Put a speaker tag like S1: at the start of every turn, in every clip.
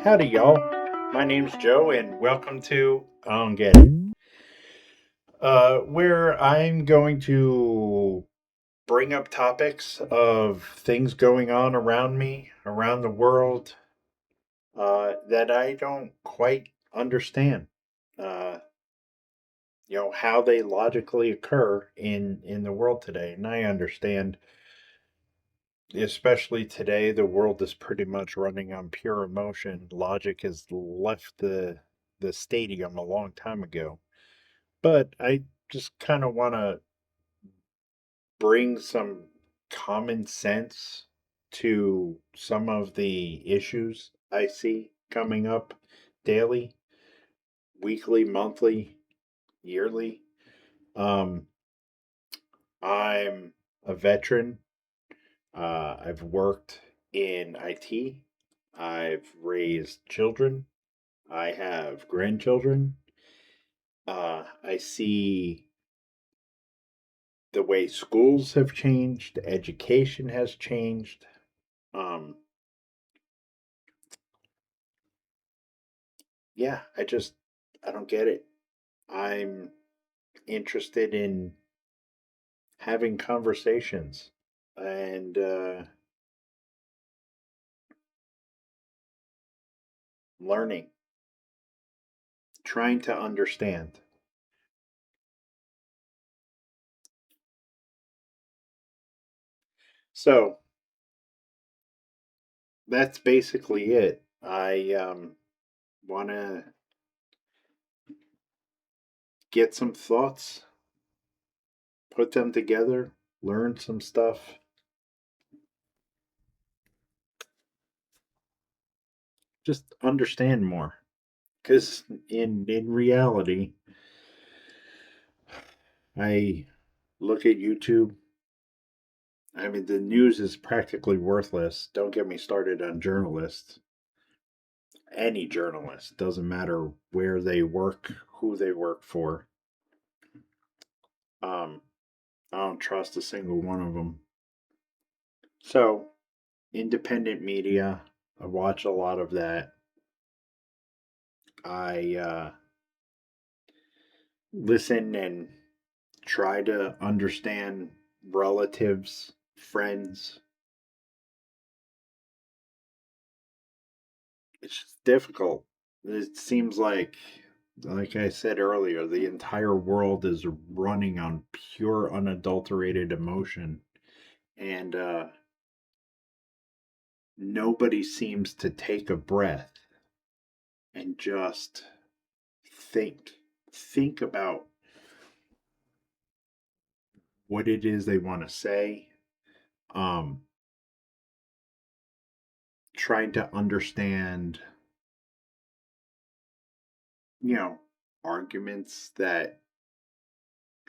S1: Howdy, y'all. My name's Joe, and welcome to I Don't Get It, where I'm going to bring up topics of things going on around me, around the world, that I don't quite understand. Uh, how they logically occur in the world today, and I understand, especially today, the world is pretty much running on pure emotion. Logic has left the stadium a long time ago. But I just kind of want to bring some common sense to some of the issues I see coming up daily, weekly, monthly, yearly. Um, I'm a veteran. I've worked in IT. I've raised children. I have grandchildren. I see the way schools have changed, education has changed. Um, yeah, I don't get it. I'm interested in having conversations and learning, trying to understand. So that's basically it. I want to get some thoughts, put them together, learn some stuff, just understand more. Because in reality, I look at YouTube. I mean, the news is practically worthless. Don't get me started on journalists. Any journalist, doesn't matter where they work, who they work for. Um, I don't trust a single one of them. So, independent media, I watch a lot of that. I listen and try to understand relatives, friends. It's just difficult. It seems like I said earlier, the entire world is running on pure, unadulterated emotion, and nobody seems to take a breath and just think. Think about what it is they want to say. Um, Trying to understand, you know, arguments that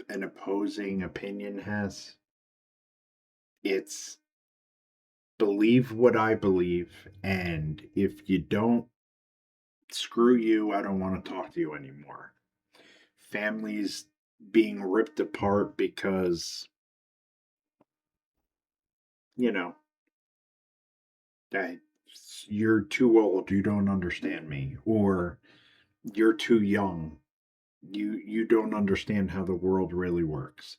S1: an opposing opinion has. It's believe what I believe, and if you don't, screw you, I don't want to talk to you anymore. Families being ripped apart because, you know, that you're too old, you don't understand me, or you're too young, you don't understand how the world really works.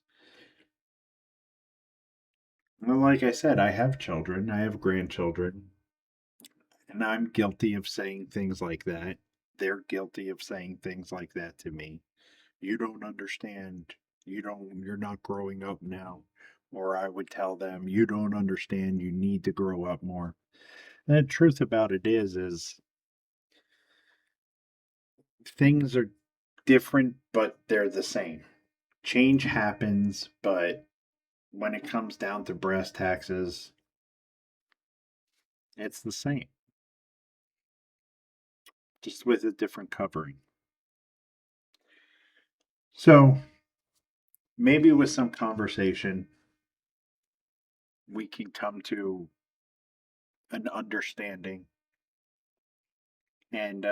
S1: Well, like I said, I have children, I have grandchildren, and I'm guilty of saying things like that. They're guilty of saying things like that to me. You don't understand. You're not growing up now. Or I would tell them, you don't understand. You need to grow up more. And the truth about it is things are different, but they're the same. Change happens, but when it comes down to brass taxes, it's the same, just with a different covering. So maybe with some conversation, we can come to an understanding and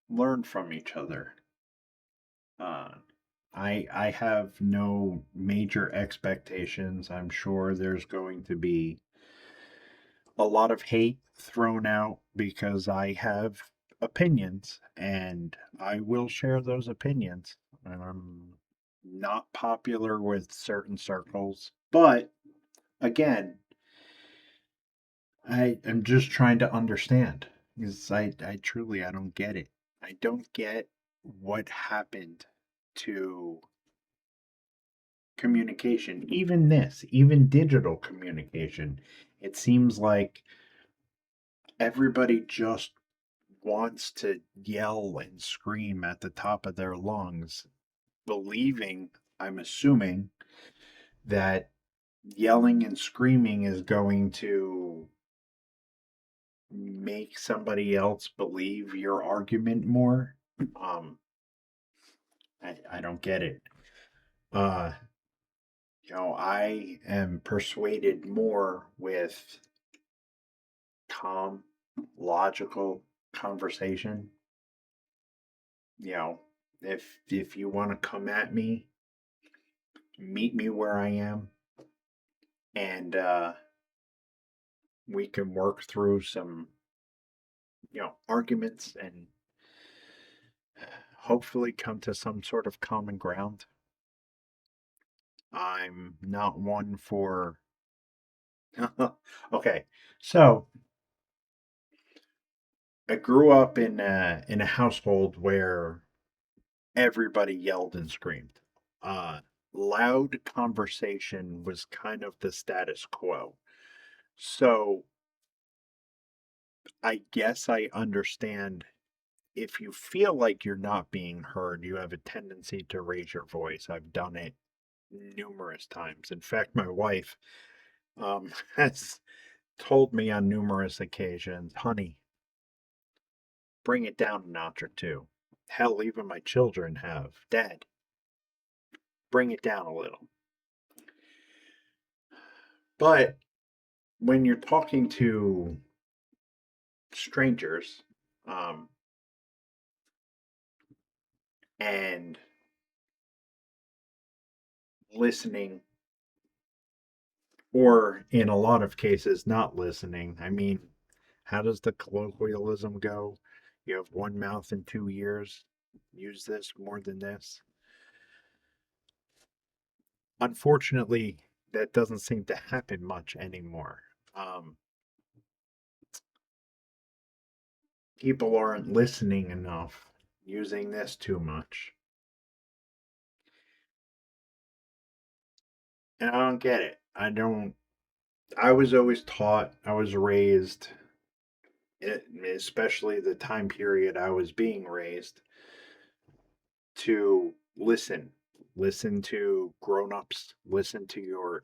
S1: learn from each other. Uh, I have no major expectations. I'm sure there's going to be a lot of hate thrown out because I have opinions and I will share those opinions. And I'm not popular with certain circles, but again, I am just trying to understand because I truly I don't get it. I don't get what happened to communication, even this, even digital communication. It seems like everybody just wants to yell and scream at the top of their lungs, believing, I'm assuming, that yelling and screaming is going to make somebody else believe your argument more. Um, I don't get it. Uh, I am persuaded more with calm, logical conversation. You know, if you want to come at me, meet me where I am, and we can work through some, arguments and hopefully come to some sort of common ground. I'm not one for. Okay, so I grew up in a household where everybody yelled and screamed. Uh, Loud conversation was kind of the status quo. So I guess I understand if you feel like you're not being heard, you have a tendency to raise your voice. I've done it numerous times. In fact, my wife has told me on numerous occasions, honey, bring it down a notch or two. Hell, even my children have. Dad, bring it down a little. But when you're talking to strangers, um, and listening, or in a lot of cases, not listening, I mean, how does the colloquialism go? You have one mouth and two ears. Use this more than this. Unfortunately, that doesn't seem to happen much anymore. Um, People aren't listening enough, using this too much. And I don't get it. I don't. I was always taught, I was raised, especially the time period I was being raised, to listen. Listen to grown ups, listen to your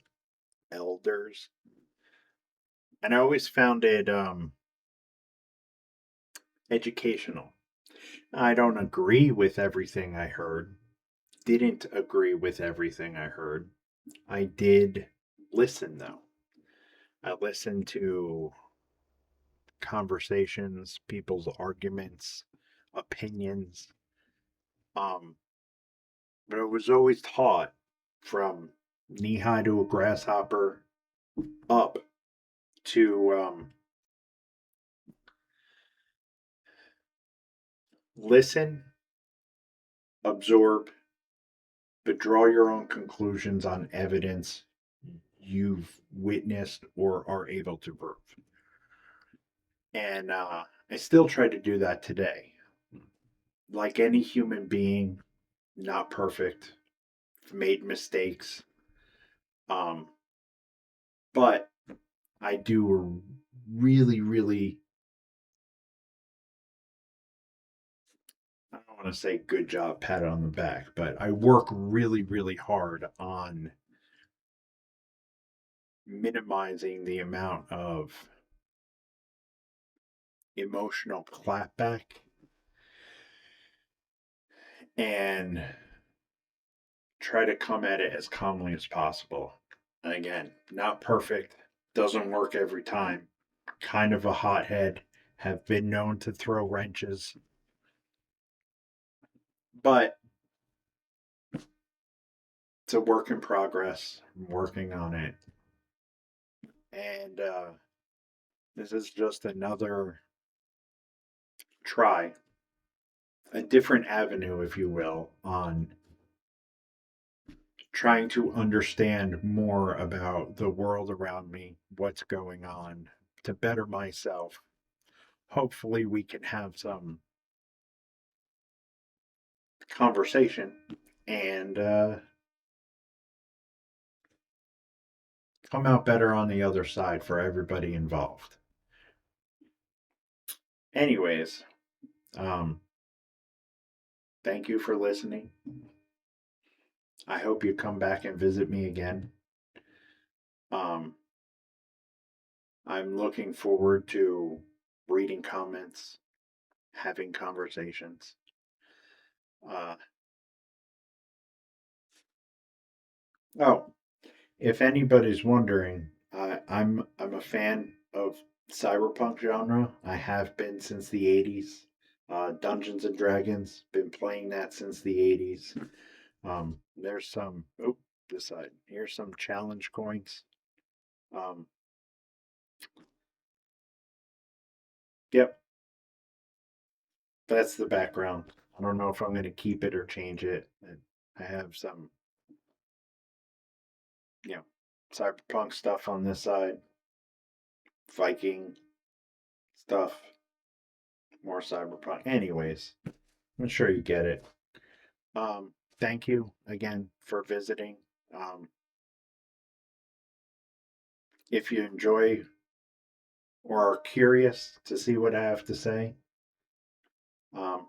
S1: elders. And I always found it educational. I don't agree with everything I heard, didn't agree with everything I heard. I did listen, though. I listened to conversations, people's arguments, opinions. Um, but I was always taught from knee high to a grasshopper up to listen, absorb, but draw your own conclusions on evidence you've witnessed or are able to prove. And I still try to do that today. Like any human being, not perfect, made mistakes. Um, but I do a really, really, I don't want to say good job, pat on the back, but I work really, really hard on minimizing the amount of emotional clapback and try to come at it as calmly as possible. And again, not perfect, doesn't work every time. Kind of a hothead, have been known to throw wrenches, but it's a work in progress. I'm working on it. And This is just another try, a different avenue, if you will, on trying to understand more about the world around me, what's going on, to better myself. Hopefully, we can have some conversation and come out better on the other side for everybody involved. Anyways, um, thank you for listening. I hope you come back and visit me again. Um, I'm looking forward to reading comments, having conversations. Uh, oh, if anybody's wondering, I'm a fan of cyberpunk genre. I have been since the '80s. Dungeons and Dragons, been playing that since the '80s. There's some. Oh, this side. Here's some challenge coins. Um, yep, that's the background. I don't know if I'm going to keep it or change it. I have some, you know, cyberpunk stuff on this side, Viking stuff, more cyberpunk. Anyways, I'm sure you get it. Thank you again for visiting. Um, if you enjoy or are curious to see what I have to say, um,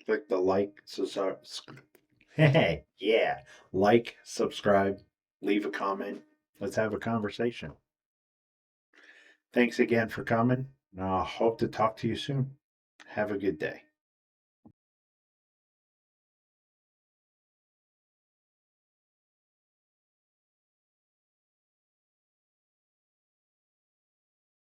S1: click the like, hey, yeah, like, subscribe, leave a comment. Let's have a conversation. Thanks again for coming. I hope to talk to you soon. Have a good day.